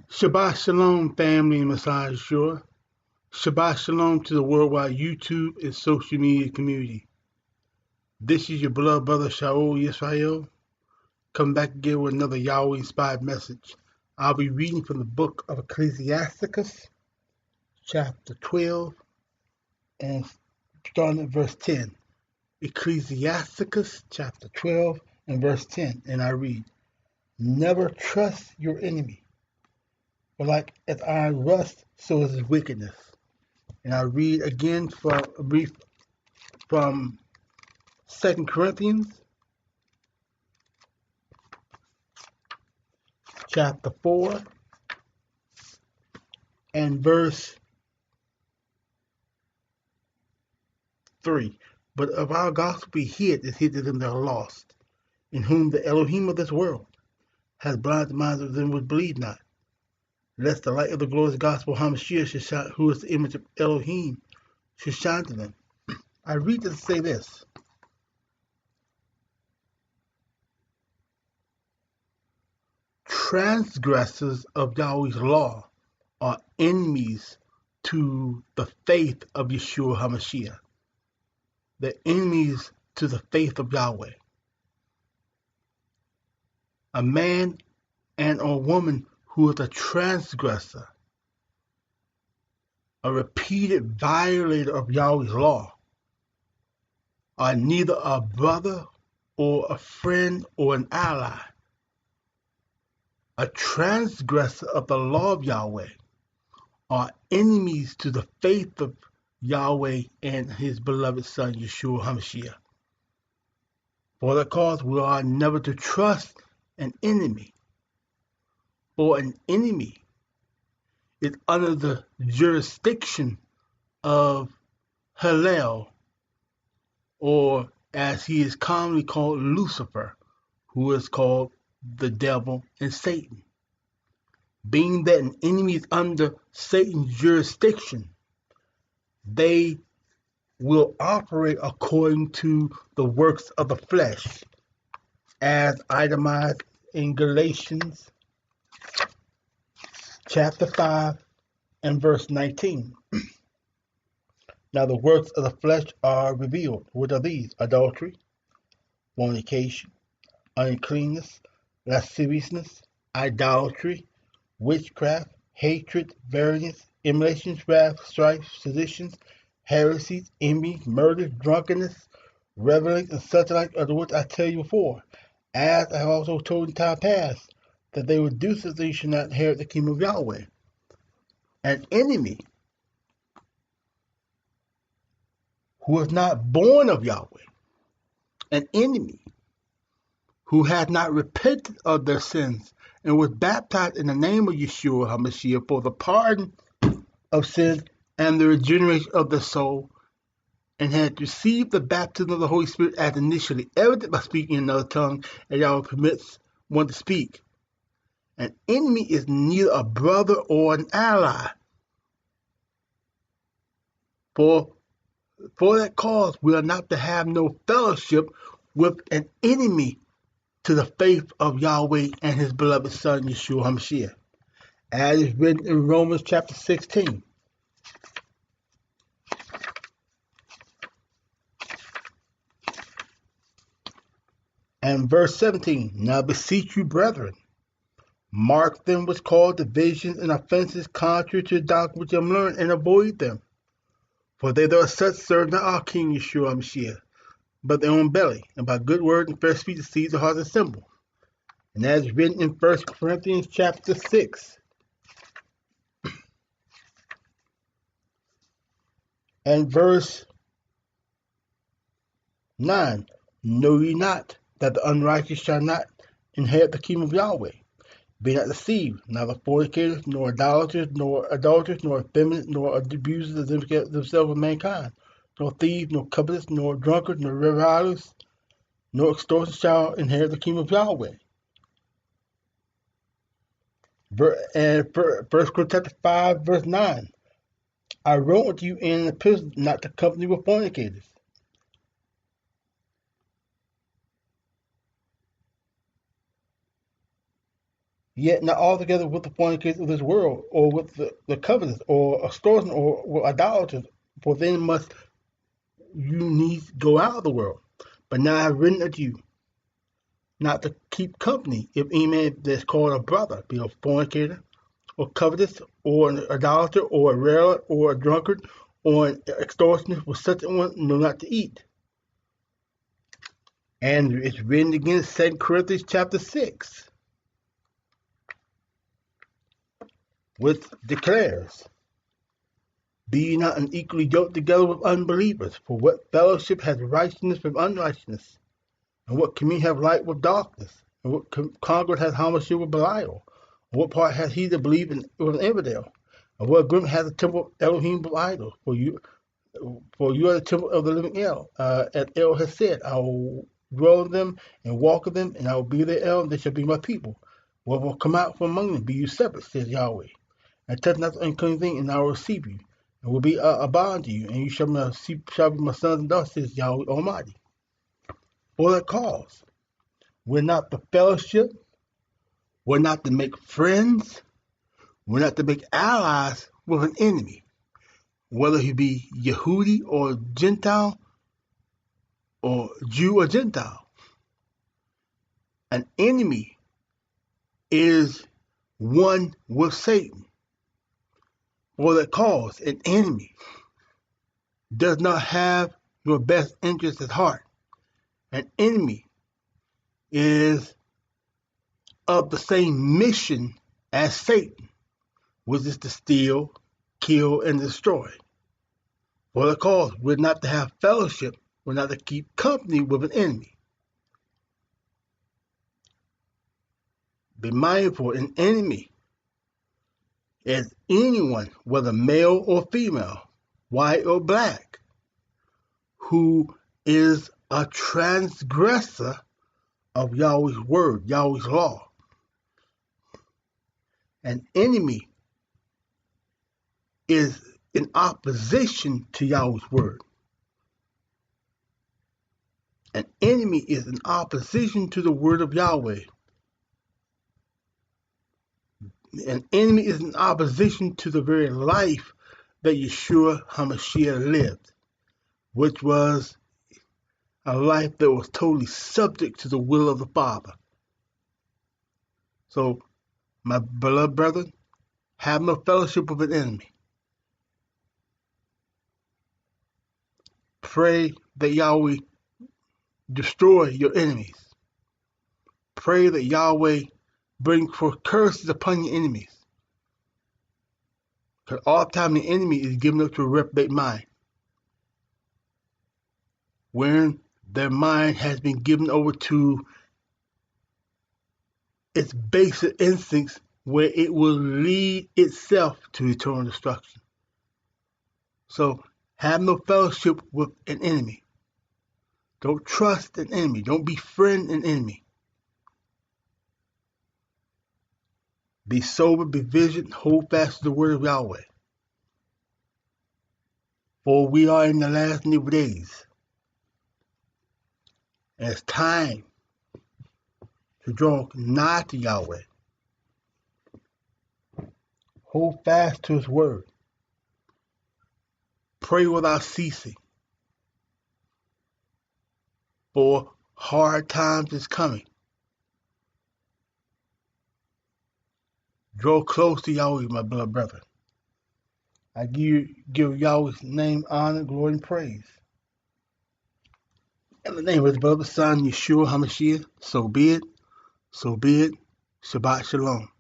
Shabbat Shalom, family and Messiah Yeshua. Shabbat Shalom to the worldwide YouTube and social media community. This is your beloved brother ShaulYisrael, coming back again with another Yahweh-inspired message. I'll be reading from the book of Ecclesiasticus, chapter 12, and starting at verse 10. Ecclesiasticus, chapter 12, and verse 10, and I read, "Never trust your enemy. For like as iron rust, so is his wickedness." And I read again from a brief from 2 Corinthians chapter 4 and verse 3. "But if our gospel be hid, is hid to them that are lost, in whom the Elohim of this world has blinded the minds of them which believe not, lest the light of the glorious gospel of Hamashiach should shine, who is the image of Elohim, should shine to them." I read this to say this: transgressors of Yahweh's law are enemies to the faith of Yeshua HaMashiach. They're enemies to the faith of Yahweh. A man and a woman who is a transgressor, a repeated violator of Yahweh's law, are neither a brother or a friend or an ally. A transgressor of the law of Yahweh are enemies to the faith of Yahweh and his beloved Son, Yeshua HaMashiach. For that cause we are never to trust an enemy, for an enemy is under the jurisdiction of Hillel, or as he is commonly called, Lucifer, who is called the devil and Satan. Being that an enemy is under Satan's jurisdiction, they will operate according to the works of the flesh, as itemized in Galatians chapter 5 and verse 19. "Now the works of the flesh are revealed, which are these: adultery, fornication, uncleanness, lasciviousness, idolatry, witchcraft, hatred, variance, emulations, wrath, strife, seditions, heresies, envy, murders, drunkenness, revelings, and such like, of which I tell you before, as I have also told in time past, that they will do so that you should not inherit the kingdom of Yahweh." An enemy who is not born of Yahweh, an enemy who has not repented of their sins and was baptized in the name of Yeshua HaMashiach for the pardon of sins and the regeneration of the soul, and had received the baptism of the Holy Spirit as initially evident by speaking in another tongue, as Yahweh permits one to speak. An enemy is neither a brother or an ally. For that cause, we are not to have no fellowship with an enemy to the faith of Yahweh and his beloved Son, Yeshua HaMashiach, as is written in Romans chapter 16. And verse 17, "Now beseech you, brethren, mark them which cause divisions and offenses contrary to the doctrine which you have learned, and avoid them. For they that are such serve not our King Yeshua HaMashiach, but their own belly, and by good word and fair speech deceive the hearts assemble." And as is written in 1 Corinthians chapter 6 and verse 9, "Know ye not that the unrighteous shall not inherit the kingdom of Yahweh? Be not deceived, neither fornicators, nor idolaters, nor adulterers, nor effeminate, nor abusers of themselves of mankind, nor thieves, nor covetous, nor drunkards, nor revilers, nor extortioners shall inherit the kingdom of Yahweh." And 1 Corinthians chapter 5, verse 9, "I wrote unto you in an epistle not to company with fornicators." yet not altogether with the fornicators of this world, or with the covetous, or extortion, or with idolaters, for then must you needs go out of the world. But now I have written unto you, not to keep company, if any man that's called a brother be a fornicator, or covetous, or an idolater, or a railer, or a drunkard, or an extortionist, with such a one know not to eat. And it's written again in 2 Corinthians chapter 6, which declares, be ye not unequally yoked together with unbelievers, for what fellowship has righteousness with unrighteousness? And what communion have light with darkness? And what concord has homicide with Belial? And what part has he that believe in with an infidel? And what agreement has the temple of Elohim with idols? For you are the temple of the living El. As El has said, I will dwell in them and walk in them, and I will be their El, and they shall be my people. What will come out from among them? Be you separate, says Yahweh. And touch not the unclean thing, and I will receive you, and will be a bond to you, and you shall be my sons and daughters, says Yahweh Almighty. For that cause, we're not to fellowship, we're not to make friends, we're not to make allies with an enemy, whether he be Yehudi or Gentile, or Jew or Gentile. An enemy is one with Satan. For that cause, an enemy does not have your best interest at heart. An enemy is of the same mission as Satan, which is to steal, kill, and destroy. For the cause, we're not to have fellowship, we're not to keep company with an enemy. Be mindful, an enemy is anyone, whether male or female, white or black, who is a transgressor of Yahweh's word, Yahweh's law. An enemy is in opposition to Yahweh's word. An enemy is in opposition to the word of Yahweh. An enemy is in opposition to the very life that Yeshua HaMashiach lived, which was a life that was totally subject to the will of the Father. So, my beloved brethren, have no fellowship with an enemy. Pray that Yahweh destroy your enemies. Pray that Yahweh bring forth curses upon your enemies. Because all the time the enemy is given up to a reprobate mind, when their mind has been given over to its basic instincts, where it will lead itself to eternal destruction. So have no fellowship with an enemy. Don't trust an enemy. Don't befriend an enemy. Be sober, be vigilant, hold fast to the word of Yahweh. For we are in the last and evil days. And it's time to draw nigh to Yahweh. Hold fast to his word. Pray without ceasing. For hard times is coming. Draw close to Yahweh, my beloved brethren. I give Yahweh's name honor, glory, and praise. In the name of his beloved Son, Yeshua HaMashiach, so be it, so be it. Shabbat Shalom.